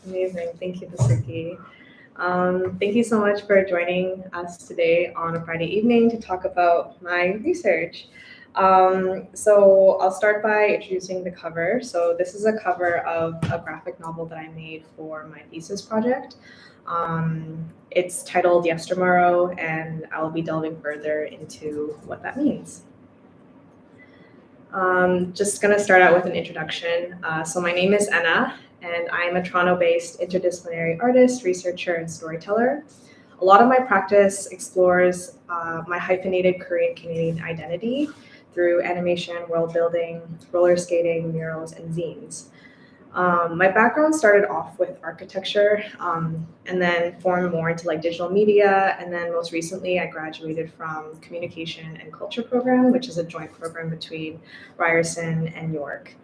Amazing. Thank you, Vasuki. Thank you so much for joining us today on a Friday evening to talk about my research. So I'll start by introducing the cover. So this is a cover of a graphic novel that I made for my thesis project. It's titled Yestermorrow, and I'll be delving further into what that means. Just going to start out with an introduction. So my name is Enna, and I'm a Toronto-based interdisciplinary artist, researcher, and storyteller. A lot of my practice explores my hyphenated Korean-Canadian identity through animation, world building, roller skating, murals, and zines. My background started off with architecture and then formed more into like digital media. And then most recently, I graduated from Communication and Culture program, which is a joint program between Ryerson and York.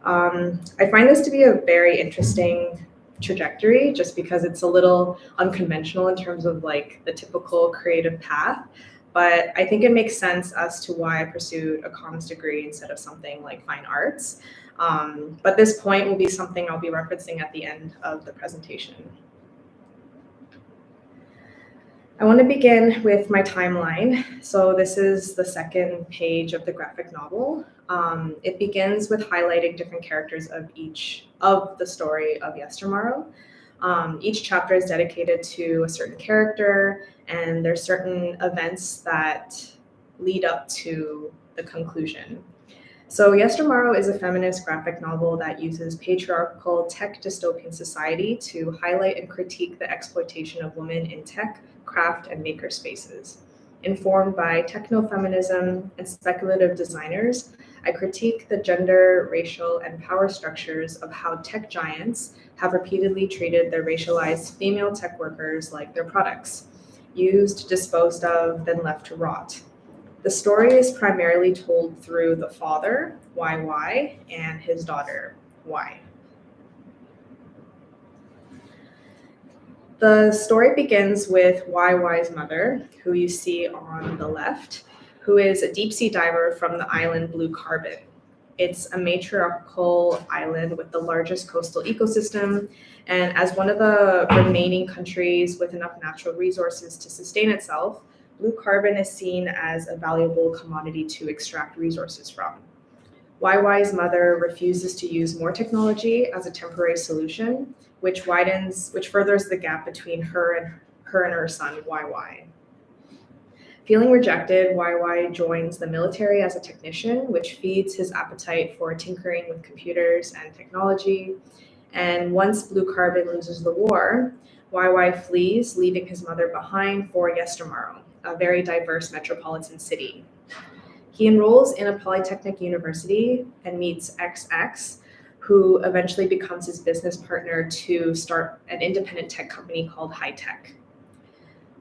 I find this to be a very interesting trajectory just because it's a little unconventional in terms of like the typical creative path. But I think it makes sense as to why I pursued a comms degree instead of something like fine arts. But this point will be something I'll be referencing at the end of the presentation. I want to begin with my timeline. So this is the second page of the graphic novel. It begins with highlighting different characters of each of the story of Yestermorrow. Each chapter is dedicated to a certain character, and there's certain events that lead up to the conclusion. So Yestermorrow is a feminist graphic novel that uses patriarchal tech dystopian society to highlight and critique the exploitation of women in tech, craft, and maker spaces. Informed by techno-feminism and speculative designers, I critique the gender, racial, and power structures of how tech giants have repeatedly treated their racialized female tech workers like their products, used, disposed of, then left to rot. The story is primarily told through the father, YY, and his daughter, Y. The story begins with YY's mother, who you see on the left, who is a deep sea diver from the island Blue Carbon. It's a matriarchal island with the largest coastal ecosystem, and as one of the remaining countries with enough natural resources to sustain itself, Blue Carbon is seen as a valuable commodity to extract resources from. YY's mother refuses to use more technology as a temporary solution, which furthers the gap between her and her son, YY. Feeling rejected, YY joins the military as a technician, which feeds his appetite for tinkering with computers and technology. And once Blue Carbon loses the war, YY flees, leaving his mother behind for Yestermorrow, a very diverse metropolitan city. He enrolls in a polytechnic university and meets XX, who eventually becomes his business partner to start an independent tech company called High Tech.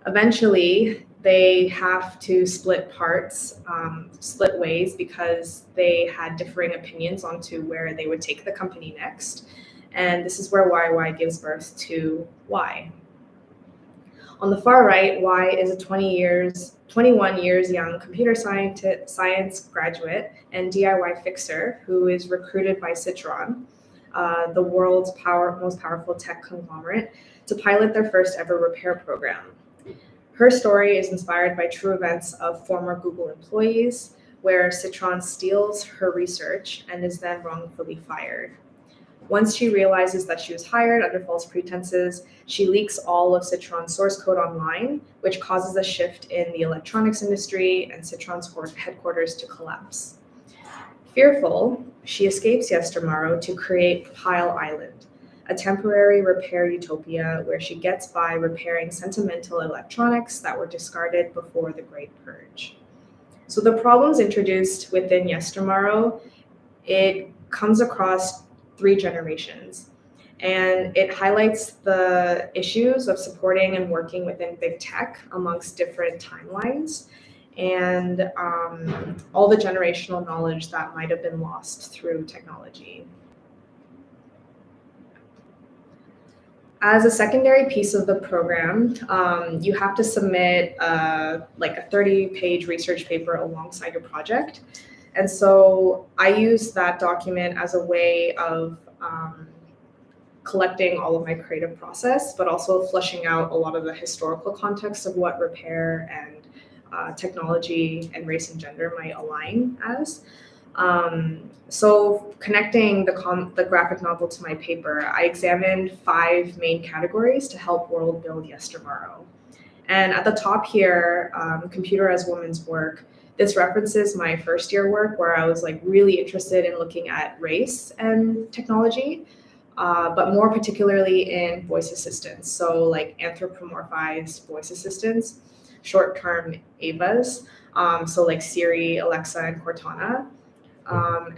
Eventually, they have to split ways because they had differing opinions onto where they would take the company next. And this is where YY gives birth to Y. On the far right, Y is a 21 years young computer science graduate and DIY fixer who is recruited by Citron, the world's most powerful tech conglomerate, to pilot their first ever repair program. Her story is inspired by true events of former Google employees, where Citron steals her research and is then wrongfully fired. Once she realizes that she was hired under false pretenses, she leaks all of Citron's source code online, which causes a shift in the electronics industry and Citron's headquarters to collapse. Fearful, she escapes Yestermorrow to create Pile Island, a temporary repair utopia where she gets by repairing sentimental electronics that were discarded before the Great Purge. So the problems introduced within Yestermorrow, it comes across 3 generations, and it highlights the issues of supporting and working within big tech amongst different timelines and all the generational knowledge that might have been lost through technology. As a secondary piece of the program, you have to submit a 30-page research paper alongside your project. And so I use that document as a way of collecting all of my creative process, but also fleshing out a lot of the historical context of what repair and technology and race and gender might align as. So connecting the graphic novel to my paper, I examined 5 main categories to help world build Yestermorrow. And at the top here, Computer as Women's Work, this references my first year work where I was like really interested in looking at race and technology, but more particularly in voice assistants. So like anthropomorphized voice assistants, short-term AVAs, so like Siri, Alexa, and Cortana.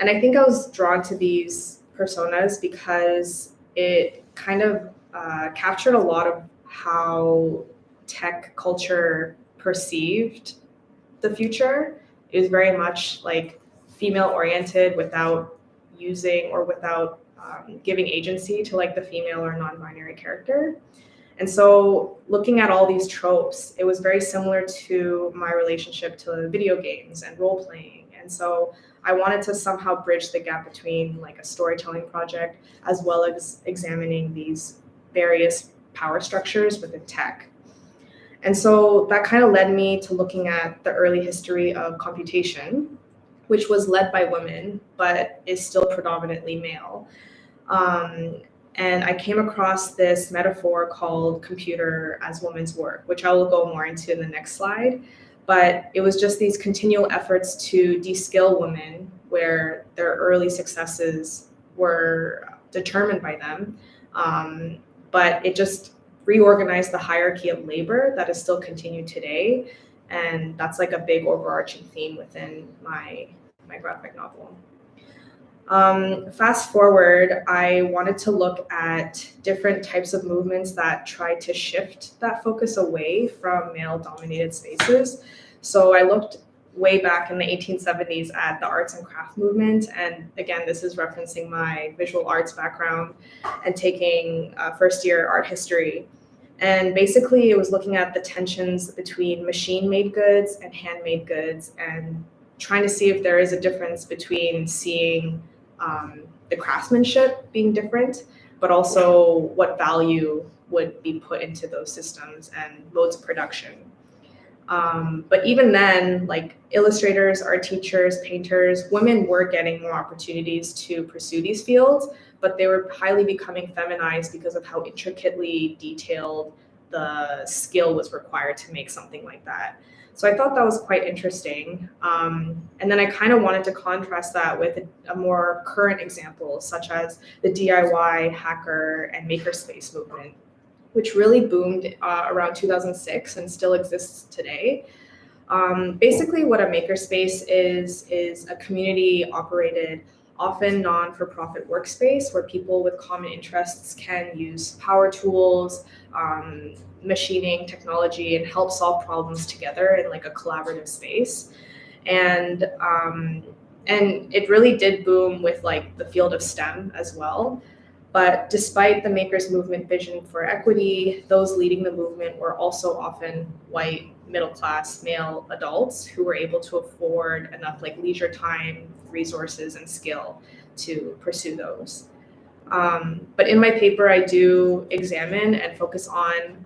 And I think I was drawn to these personas because it kind of captured a lot of how tech culture perceived the future. It was very much like female-oriented without using or without giving agency to like the female or non-binary character. And so looking at all these tropes, it was very similar to my relationship to video games and role-playing. And so I wanted to somehow bridge the gap between like a storytelling project as well as examining these various power structures within tech. And so that kind of led me to looking at the early history of computation, which was led by women, but is still predominantly male. And I came across this metaphor called computer as women's work, which I will go more into in the next slide. But it was just these continual efforts to de-skill women where their early successes were determined by them. But it just reorganized the hierarchy of labor that is still continued today. And that's like a big overarching theme within my graphic novel. Fast forward, I wanted to look at different types of movements that try to shift that focus away from male-dominated spaces. So I looked way back in the 1870s at the arts and craft movement. And again, this is referencing my visual arts background and taking first year art history. And basically it was looking at the tensions between machine-made goods and handmade goods and trying to see if there is a difference between seeing the craftsmanship being different, but also what value would be put into those systems and modes of production. But even then, like illustrators, art teachers, painters, women were getting more opportunities to pursue these fields, but they were highly becoming feminized because of how intricately detailed the skill was required to make something like that. So I thought that was quite interesting. And then I kind of wanted to contrast that with a more current example, such as the DIY, hacker, and makerspace movement, which really boomed around 2006 and still exists today. Basically what a makerspace is a community-operated, often non-for-profit workspace where people with common interests can use power tools, machining technology, and help solve problems together in like a collaborative space. And it really did boom with like the field of STEM as well. But despite the makers movement vision for equity, those leading the movement were also often white, middle-class male adults who were able to afford enough like leisure time, resources, and skill to pursue those. But in my paper, I do examine and focus on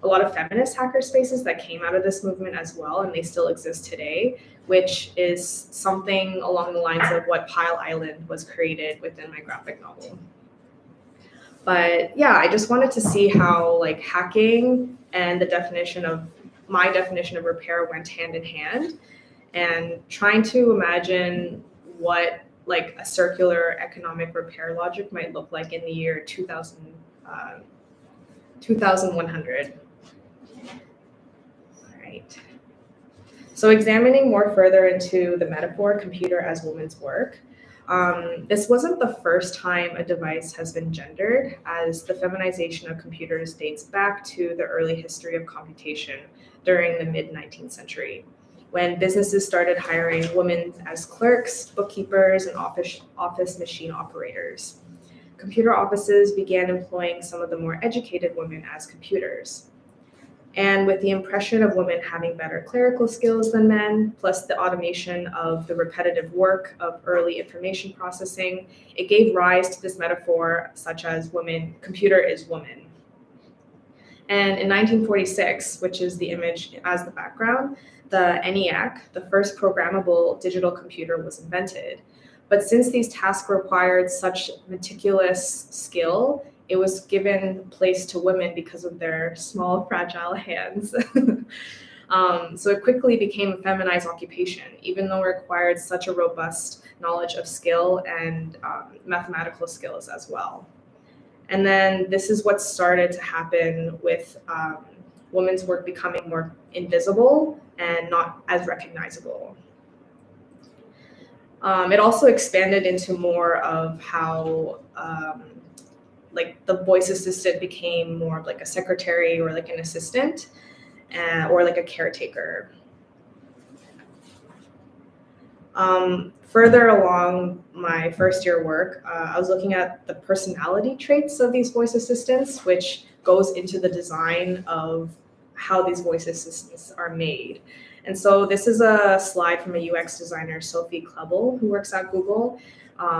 a lot of feminist hacker spaces that came out of this movement as well, and they still exist today, which is something along the lines of what Pile Island was created within my graphic novel. But yeah, I just wanted to see how like hacking and my definition of repair went hand in hand, and trying to imagine what like a circular economic repair logic might look like in the year 2100. All right. So examining more further into the metaphor computer as women's work, this wasn't the first time a device has been gendered, as the feminization of computers dates back to the early history of computation during the mid-19th century, when businesses started hiring women as clerks, bookkeepers, and office machine operators. Computer offices began employing some of the more educated women as computers. And with the impression of women having better clerical skills than men, plus the automation of the repetitive work of early information processing, it gave rise to this metaphor such as computer is woman. And in 1946, which is the image as the background, the ENIAC, the first programmable digital computer, was invented. But since these tasks required such meticulous skill, it was given place to women because of their small, fragile hands. So it quickly became a feminized occupation, even though it required such a robust knowledge of skill and mathematical skills as well. And then this is what started to happen with women's work becoming more invisible and not as recognizable. It also expanded into more of how like the voice assistant became more of like a secretary or like an assistant or like a caretaker. Further along my first year work, I was looking at the personality traits of these voice assistants, which goes into the design of how these voice assistants are made. And so this is a slide from a UX designer, Sophie Klebel, who works at Google,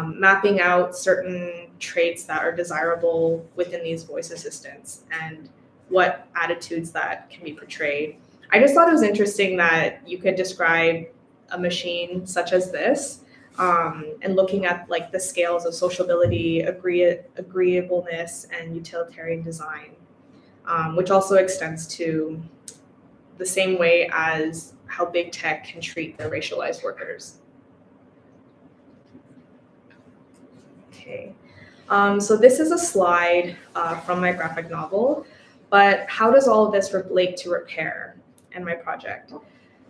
mapping out certain traits that are desirable within these voice assistants and what attitudes that can be portrayed. I just thought it was interesting that you could describe a machine such as this and looking at like the scales of sociability, agreeableness, and utilitarian design, which also extends to the same way as how big tech can treat their racialized workers. Okay, so this is a slide from my graphic novel, but how does all of this relate to repair and my project?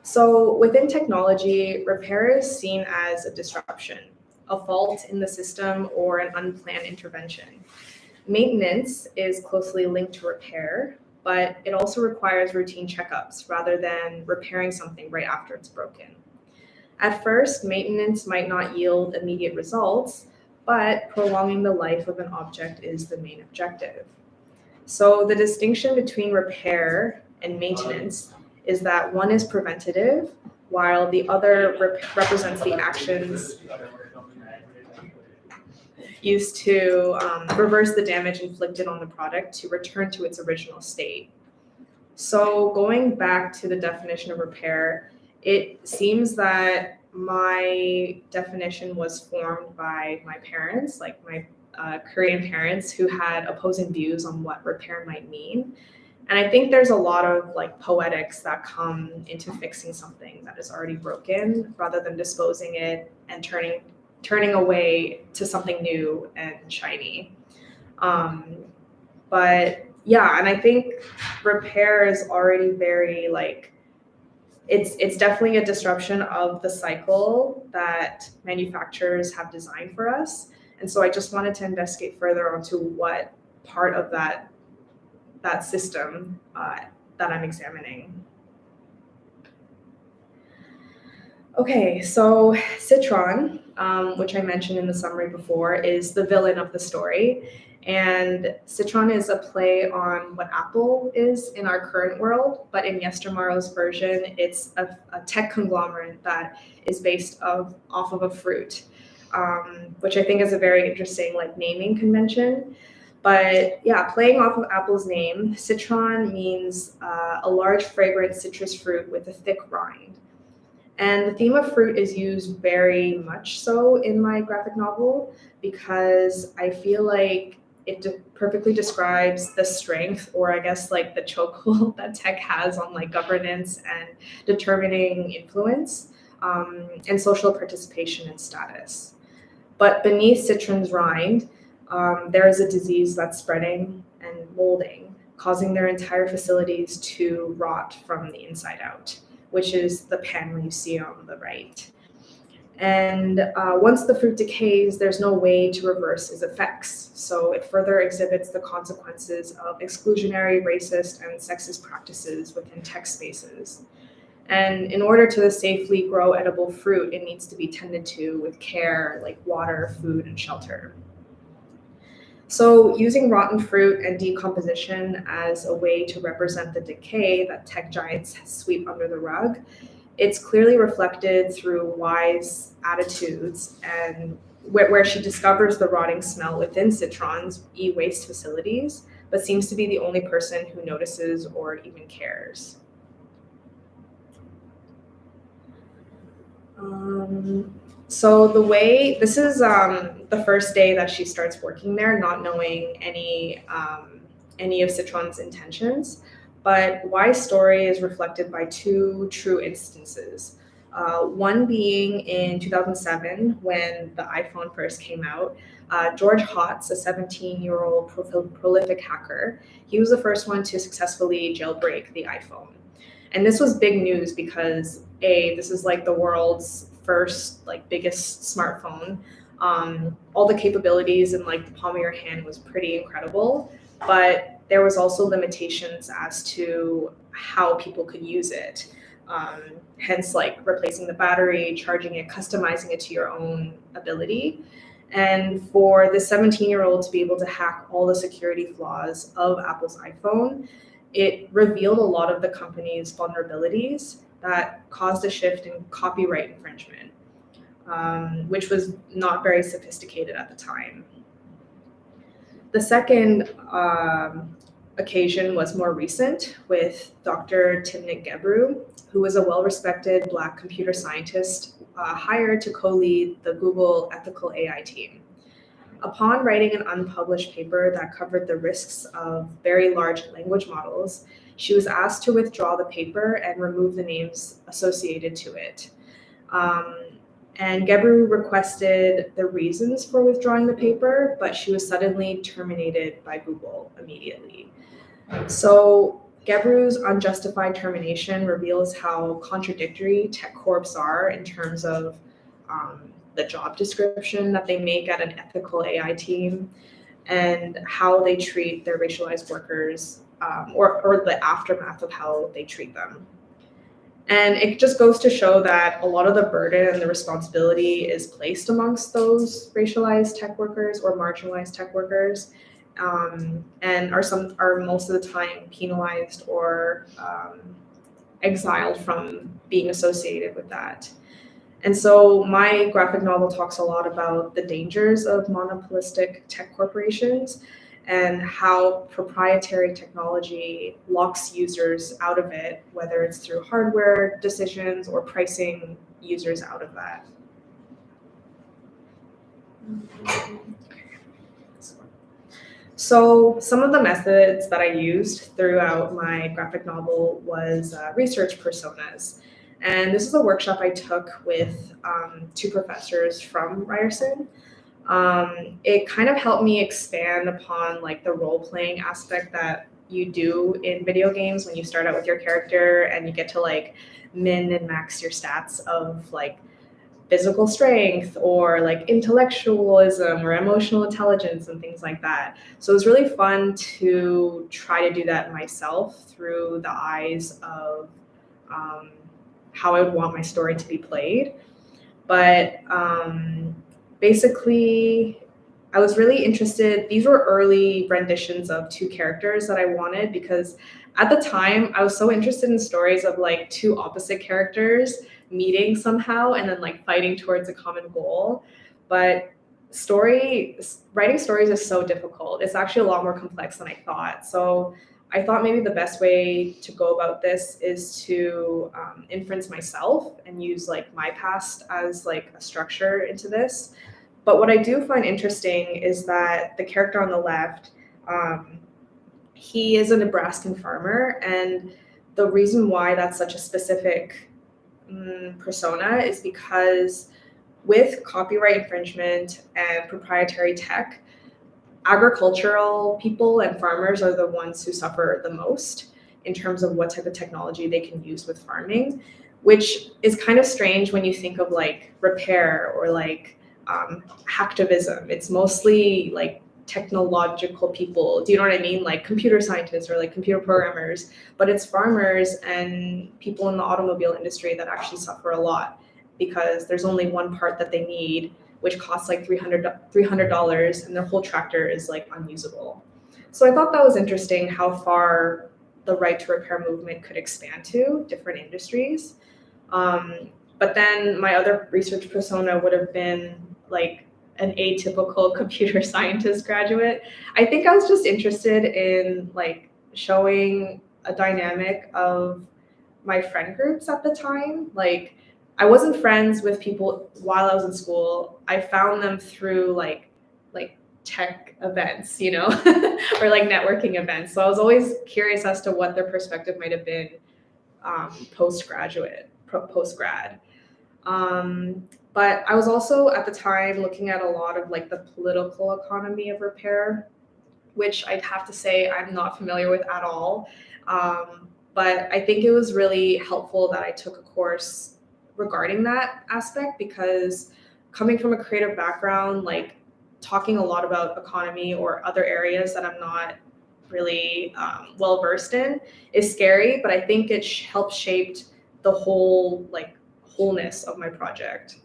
So within technology, repair is seen as a disruption, a fault in the system, or an unplanned intervention. Maintenance is closely linked to repair, but it also requires routine checkups rather than repairing something right after it's broken. At first, maintenance might not yield immediate results, but prolonging the life of an object is the main objective. So the distinction between repair and maintenance is that one is preventative, while the other represents the actions used to reverse the damage inflicted on the product to return to its original state. So going back to the definition of repair, it seems that my definition was formed by my parents, like my Korean parents, who had opposing views on what repair might mean. And I think there's a lot of like poetics that come into fixing something that is already broken rather than disposing it and turning away to something new and shiny. But yeah, and I think repair is already very like, it's definitely a disruption of the cycle that manufacturers have designed for us. And so I just wanted to investigate further onto what part of that system that I'm examining. Okay, so Citron, which I mentioned in the summary before, is the villain of the story. And Citron is a play on what Apple is in our current world, but in Yestermorrow's version, it's a tech conglomerate that is based off of a fruit, which I think is a very interesting like naming convention. But yeah, playing off of Apple's name, Citron means a large fragrant citrus fruit with a thick rind. And the theme of fruit is used very much so in my graphic novel because I feel like it perfectly describes the strength, or I guess like the chokehold that tech has on like governance and determining influence and social participation and status. But beneath Citron's rind, there is a disease that's spreading and molding, causing their entire facilities to rot from the inside out, which is the panel you see on the right. And once the fruit decays, there's no way to reverse its effects. So it further exhibits the consequences of exclusionary, racist, and sexist practices within tech spaces. And in order to safely grow edible fruit, it needs to be tended to with care, like water, food, and shelter. So, using rotten fruit and decomposition as a way to represent the decay that tech giants sweep under the rug, it's clearly reflected through Y's attitudes and where she discovers the rotting smell within Citron's e-waste facilities, but seems to be the only person who notices or even cares. So this is the first day that she starts working there, not knowing any of Citron's intentions. But Y's story is reflected by two true instances. One being in 2007 when the iPhone first came out. George Hotz, a 17-year-old prolific hacker, he was the first one to successfully jailbreak the iPhone. And this was big news because this is like the world's first like biggest smartphone. All the capabilities in like the palm of your hand was pretty incredible, but there was also limitations as to how people could use it. Hence, like replacing the battery, charging it, customizing it to your own ability. And for the 17-year-old to be able to hack all the security flaws of Apple's iPhone, it revealed a lot of the company's vulnerabilities that caused a shift in copyright infringement, which was not very sophisticated at the time. The second occasion was more recent with Dr. Timnit Gebru, who was a well-respected Black computer scientist hired to co-lead the Google ethical AI team. Upon writing an unpublished paper that covered the risks of very large language models, she was asked to withdraw the paper and remove the names associated to it. And Gebru requested the reasons for withdrawing the paper, but she was suddenly terminated by Google immediately. So Gebru's unjustified termination reveals how contradictory tech corps are in terms of the job description that they make at an ethical AI team and how they treat their racialized workers or the aftermath of how they treat them. And it just goes to show that a lot of the burden and the responsibility is placed amongst those racialized tech workers or marginalized tech workers, and are most of the time penalized or exiled from being associated with that. And so my graphic novel talks a lot about the dangers of monopolistic tech corporations and how proprietary technology locks users out of it, whether it's through hardware decisions or pricing users out of that. So some of the methods that I used throughout my graphic novel was research personas. And this is a workshop I took with two professors from Ryerson. It kind of helped me expand upon like the role-playing aspect that you do in video games when you start out with your character and you get to like min and max your stats of like physical strength or like intellectualism or emotional intelligence and things like that. So it was really fun to try to do that myself through the eyes of how I would want my story to be played. But basically, I was really interested. These were early renditions of two characters that I wanted because at the time I was so interested in stories of like two opposite characters meeting somehow and then like fighting towards a common goal. But writing stories is so difficult. It's actually a lot more complex than I thought. So I thought maybe the best way to go about this is to inference myself and use like my past as like a structure into this. But what I do find interesting is that the character on the left, he is a Nebraskan farmer, and the reason why that's such a specific persona is because with copyright infringement and proprietary tech, agricultural people and farmers are the ones who suffer the most in terms of what type of technology they can use with farming, which is kind of strange when you think of like repair or like hacktivism. It's mostly like technological people. Do you know what I mean? Like computer scientists or like computer programmers, but it's farmers and people in the automobile industry that actually suffer a lot because there's only one part that they need which costs like $300, and their whole tractor is like unusable. So I thought that was interesting how far the right to repair movement could expand to different industries. But then my other research persona would have been like an atypical computer scientist graduate. I think I was just interested in like showing a dynamic of my friend groups at the time. Like I wasn't friends with people while I was in school. I found them through like tech events, you know, or like networking events. So I was always curious as to what their perspective might have been post grad. But I was also at the time looking at a lot of like the political economy of repair, which I'd have to say I'm not familiar with at all. But I think it was really helpful that I took a course regarding that aspect, because coming from a creative background, like talking a lot about economy or other areas that I'm not really well versed in is scary, but I think it helped shaped the whole like wholeness of my project.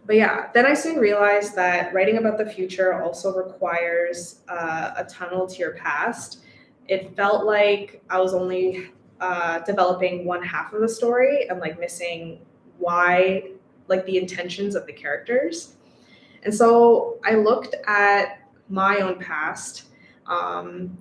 But yeah, then I soon realized that writing about the future also requires a tunnel to your past. It felt like I was only developing one half of the story and like missing why, like the intentions of the characters. And so I looked at my own past, and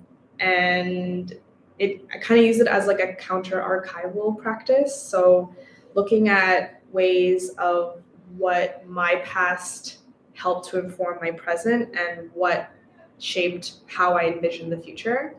I kind of use it as like a counter archival practice. So looking at ways of what my past helped to inform my present and what shaped how I envision the future.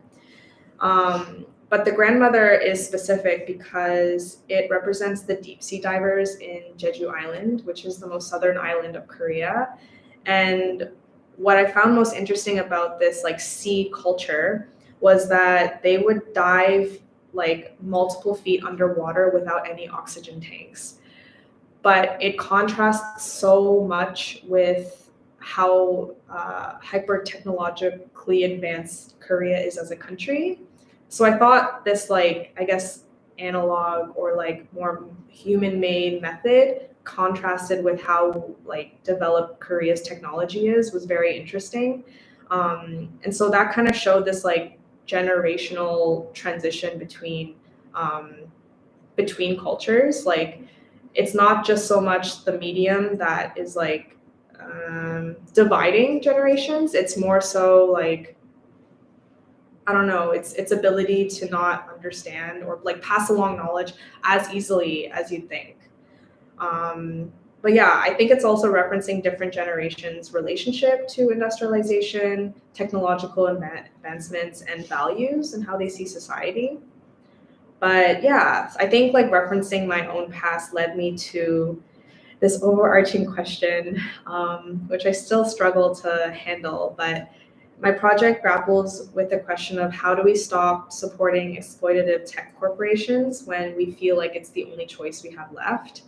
But the grandmother is specific because it represents the deep sea divers in Jeju Island, which is the most southern island of Korea. And what I found most interesting about this like sea culture was that they would dive like multiple feet underwater without any oxygen tanks. But it contrasts so much with how hyper technologically advanced Korea is as a country. So I thought this like, I guess, analog or like more human-made method contrasted with how like developed Korea's technology is was very interesting. And so that kind of showed this like generational transition between cultures. Like it's not just so much the medium that is like dividing generations. It's more so like, I don't know, its ability to not understand or like pass along knowledge as easily as you'd think. But yeah, I think it's also referencing different generations' relationship to industrialization, technological advancements, and values and how they see society. But yeah, I think like referencing my own past led me to this overarching question, which I still struggle to handle. But my project grapples with the question of how do we stop supporting exploitative tech corporations when we feel like it's the only choice we have left?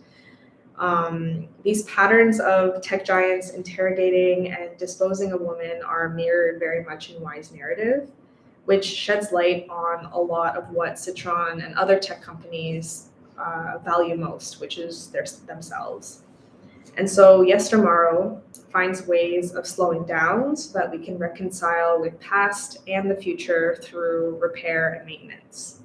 These patterns of tech giants interrogating and disposing of women are mirrored very much in Y's narrative, which sheds light on a lot of what Citron and other tech companies value most, which is themselves. And so Yestermorrow finds ways of slowing down so that we can reconcile with past and the future through repair and maintenance.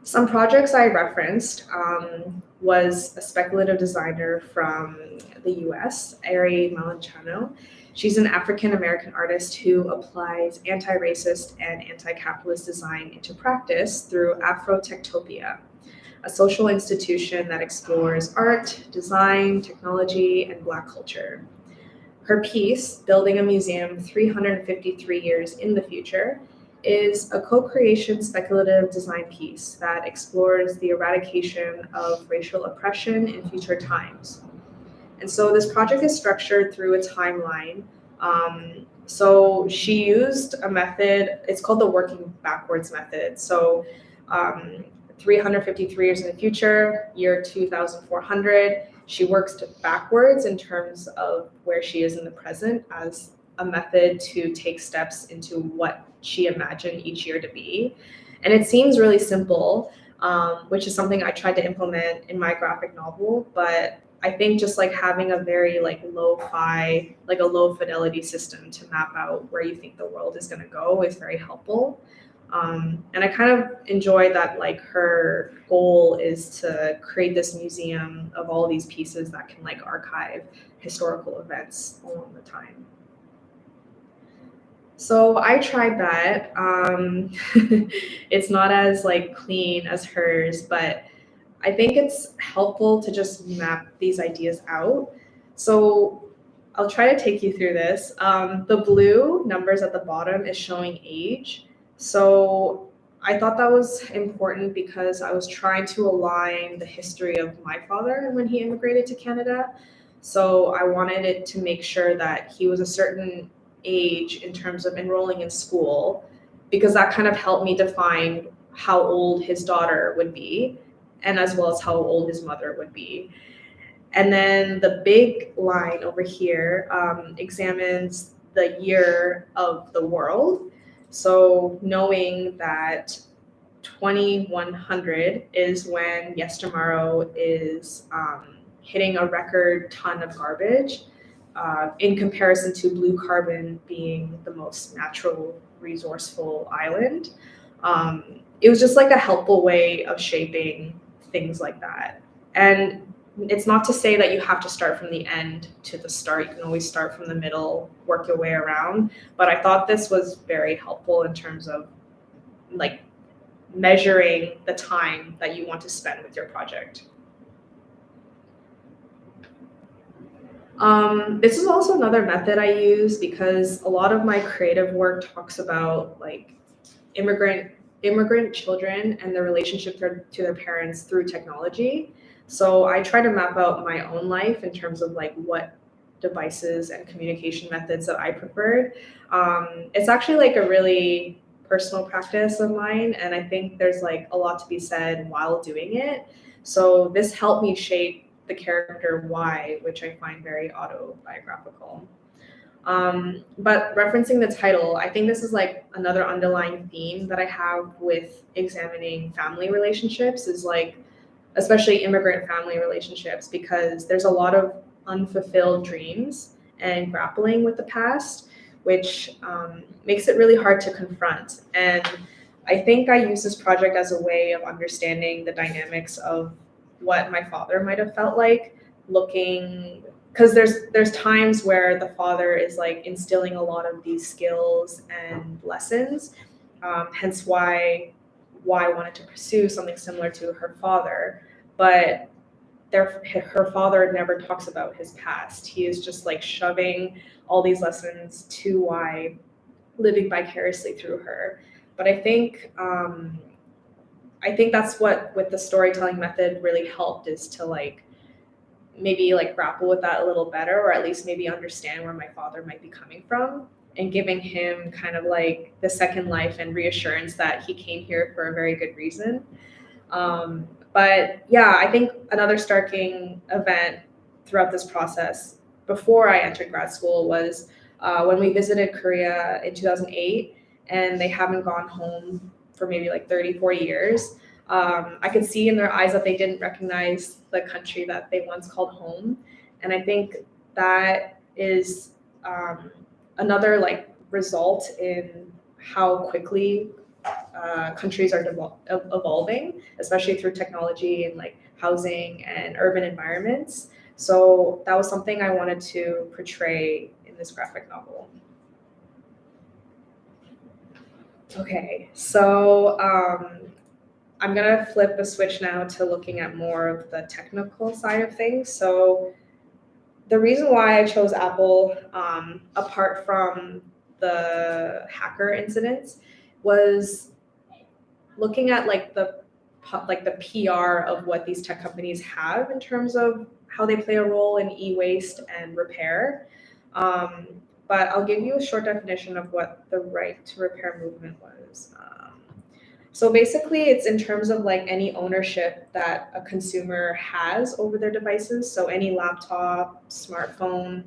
Some projects I referenced was a speculative designer from the US, Arie Malenciano. She's an African-American artist who applies anti-racist and anti-capitalist design into practice through Afro-Techtopia, a social institution that explores art, design, technology, and Black culture. Her piece, Building a Museum 353 Years in the Future, is a co-creation speculative design piece that explores the eradication of racial oppression in future times. And so this project is structured through a timeline. So she used a method, it's called the working backwards method. So 353 years in the future, year 2400, she works backwards in terms of where she is in the present as a method to take steps into what she imagined each year to be. And it seems really simple, which is something I tried to implement in my graphic novel. But I think just like having a very like lo-fi, like a low fidelity system to map out where you think the world is going to go is very helpful. And I kind of enjoy that like her goal is to create this museum of all these pieces that can like archive historical events along the time. So I tried that. It's not as like clean as hers, but I think it's helpful to just map these ideas out. So I'll try to take you through this. The blue numbers at the bottom is showing age. So I thought that was important because I was trying to align the history of my father when he immigrated to Canada. So I wanted it to make sure that he was a certain age in terms of enrolling in school, because that kind of helped me define how old his daughter would be and as well as how old his mother would be. And then the big line over here examines the year of the world. So knowing that 2100 is when Yestermorrow is hitting a record ton of garbage, in comparison to blue carbon being the most natural, resourceful island. It was just like a helpful way of shaping things like that. And it's not to say that you have to start from the end to the start. You can always start from the middle, work your way around. But I thought this was very helpful in terms of like measuring the time that you want to spend with your project. This is also another method I use because a lot of my creative work talks about like immigrant children and their relationship to their parents through technology. So I try to map out my own life in terms of like what devices and communication methods that I preferred. It's actually like a really personal practice of mine, and I think there's like a lot to be said while doing it. So this helped me shape the character Y, which I find very autobiographical. But referencing the title, I think this is like another underlying theme that I have with examining family relationships is like, especially immigrant family relationships, because there's a lot of unfulfilled dreams and grappling with the past, which makes it really hard to confront. And I think I use this project as a way of understanding the dynamics of what my father might have felt like looking, because there's times where the father is like instilling a lot of these skills and lessons, hence why I wanted to pursue something similar to her father. But her father never talks about his past. He is just like shoving all these lessons to Y, living vicariously through her. But I think that's what with the storytelling method really helped, is to like maybe like grapple with that a little better, or at least maybe understand where my father might be coming from, and giving him kind of like the second life and reassurance that he came here for a very good reason. But yeah, I think another starking event throughout this process before I entered grad school was when we visited Korea in 2008, and they haven't gone home for maybe like 30, 40 years. I could see in their eyes that they didn't recognize the country that they once called home. And I think that is another like result in how quickly countries are evolving, especially through technology and like housing and urban environments. So that was something I wanted to portray in this graphic novel. Okay, so I'm gonna flip the switch now to looking at more of the technical side of things. So the reason why I chose Apple, apart from the hacker incidents, was looking at like the PR of what these tech companies have in terms of how they play a role in e-waste and repair. But I'll give you a short definition of what the right to repair movement was. So basically, it's in terms of like any ownership that a consumer has over their devices. So any laptop, smartphone,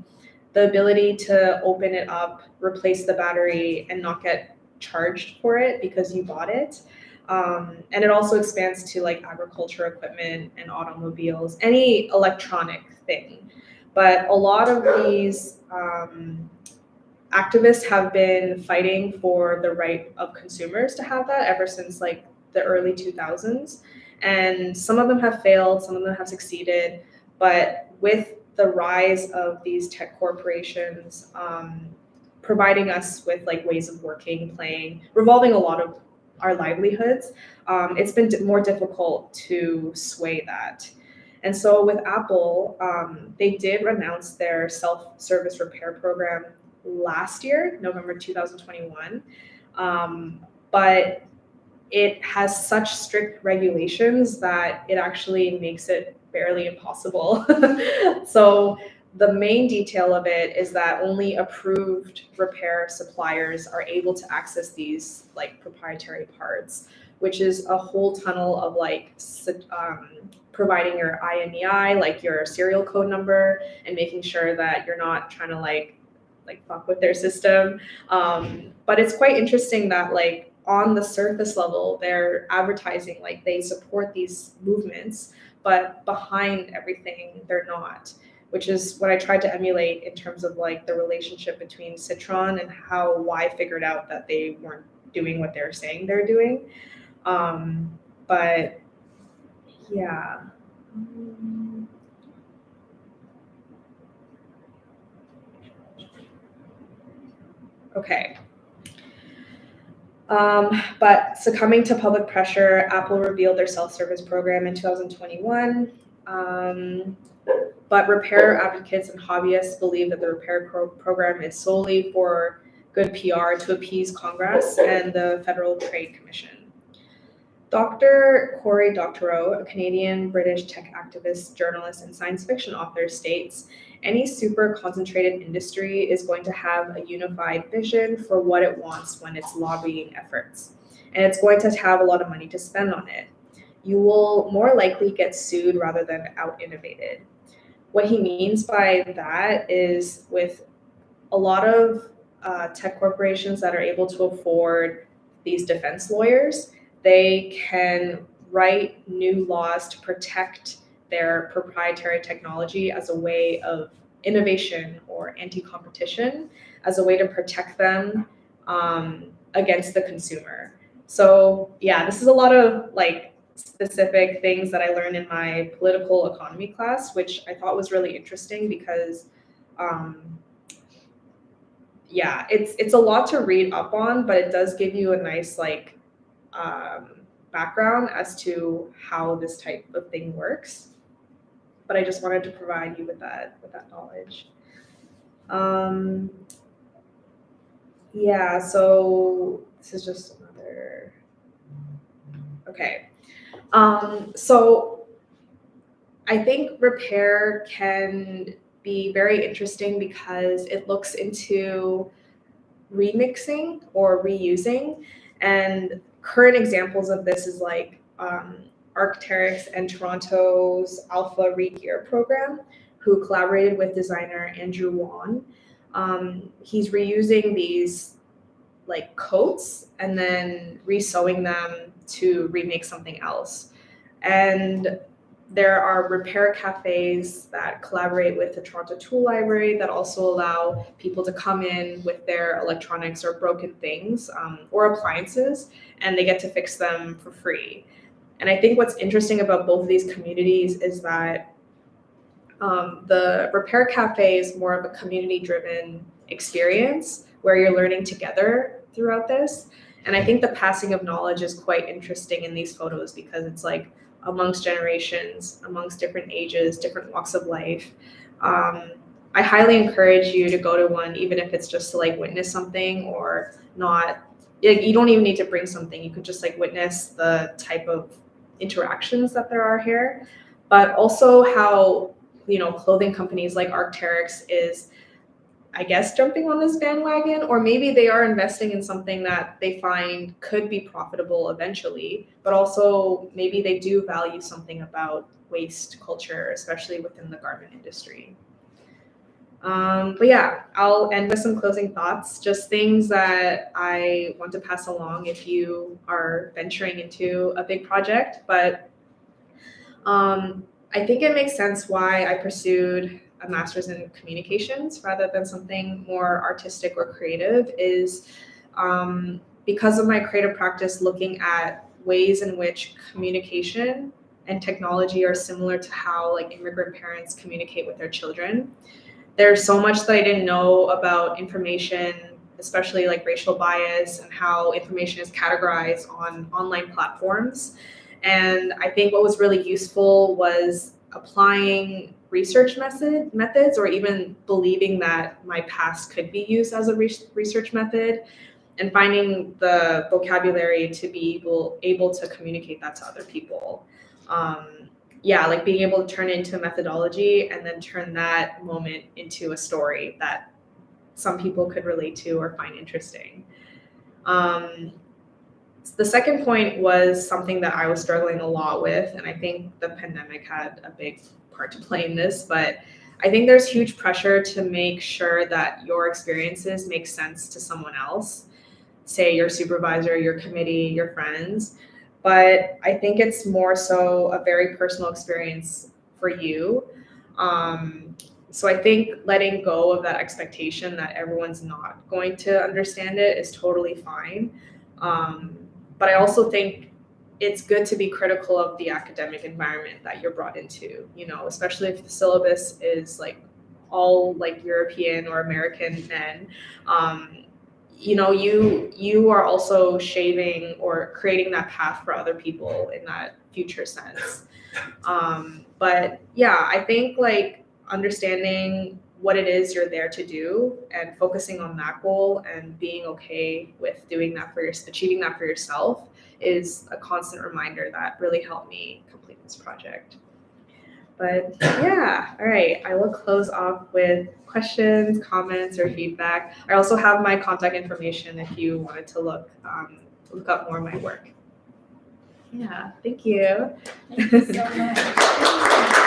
the ability to open it up, replace the battery, and not get charged for it because you bought it. And it also expands to like agriculture equipment and automobiles, any electronic thing. But a lot of these activists have been fighting for the right of consumers to have that ever since like the early 2000s. And some of them have failed, some of them have succeeded. But with the rise of these tech corporations providing us with like ways of working, playing, revolving a lot of our livelihoods, it's been more difficult to sway that. And so with Apple, they did announce their self-service repair program last year, November 2021. But it has such strict regulations that it actually makes it barely impossible. So the main detail of it is that only approved repair suppliers are able to access these like proprietary parts, which is a whole tunnel of like providing your IMEI, like your serial code number, and making sure that you're not trying to like fuck with their system. But it's quite interesting that like on the surface level, they're advertising like they support these movements, but behind everything, they're not, which is what I tried to emulate in terms of like the relationship between Citron and how Y figured out that they weren't doing what they're saying they're doing. But yeah. Okay. But succumbing to public pressure, Apple revealed their self-service program in 2021. But repair advocates and hobbyists believe that the repair program is solely for good PR to appease Congress and the Federal Trade Commission. Dr. Cory Doctorow, a Canadian-British tech activist, journalist, and science fiction author, states, any super concentrated industry is going to have a unified vision for what it wants when it's lobbying efforts, and it's going to have a lot of money to spend on it. You will more likely get sued rather than out-innovated. What he means by that is with a lot of tech corporations that are able to afford these defense lawyers, they can write new laws to protect their proprietary technology as a way of innovation or anti-competition, as a way to protect them against the consumer. So yeah, this is a lot of like specific things that I learned in my political economy class, which I thought was really interesting because yeah, it's a lot to read up on, but it does give you a nice like background as to how this type of thing works. But I just wanted to provide you with that knowledge. Yeah, so this is just another. Okay. So I think repair can be very interesting because it looks into remixing or reusing, and current examples of this is like Arc'teryx and Toronto's Alpha Regear program, who collaborated with designer Andrew Wan. He's reusing these like coats and then resewing them to remake something else. And there are repair cafes that collaborate with the Toronto Tool Library that also allow people to come in with their electronics or broken things or appliances, and they get to fix them for free. And I think what's interesting about both of these communities is that the repair cafe is more of a community-driven experience where you're learning together throughout this. And I think the passing of knowledge is quite interesting in these photos because it's like amongst generations, amongst different ages, different walks of life. I highly encourage you to go to one, even if it's just to like witness something or not. You don't even need to bring something. You could just like witness the type of interactions that there are here, but also how, you know, clothing companies like Arc'teryx is, I guess, jumping on this bandwagon, or maybe they are investing in something that they find could be profitable eventually, but also maybe they do value something about waste culture, especially within the garment industry. But yeah, I'll end with some closing thoughts, just things that I want to pass along if you are venturing into a big project. But I think it makes sense why I pursued a master's in communications rather than something more artistic or creative is because of my creative practice looking at ways in which communication and technology are similar to how like immigrant parents communicate with their children. There's so much that I didn't know about information, especially like racial bias and how information is categorized on online platforms. And I think what was really useful was applying methods or even believing that my past could be used as a research method and finding the vocabulary to be able to communicate that to other people. Yeah, like being able to turn it into a methodology and then turn that moment into a story that some people could relate to or find interesting. The second point was something that I was struggling a lot with, and I think the pandemic had a big part to play in this, but I think there's huge pressure to make sure that your experiences make sense to someone else, say your supervisor, your committee, your friends. But I think it's more so a very personal experience for you. So I think letting go of that expectation that everyone's not going to understand it is totally fine. But I also think it's good to be critical of the academic environment that you're brought into, especially if the syllabus is like all like European or American men. You are also shaving or creating that path for other people in that future sense. But yeah, I think like understanding what it is you're there to do and focusing on that goal and being okay with doing that achieving that for yourself is a constant reminder that really helped me complete this project. But yeah, all right, I will close off with questions, comments, or feedback. I also have my contact information if you wanted to look up more of my work. Yeah, thank you. Thank you so much.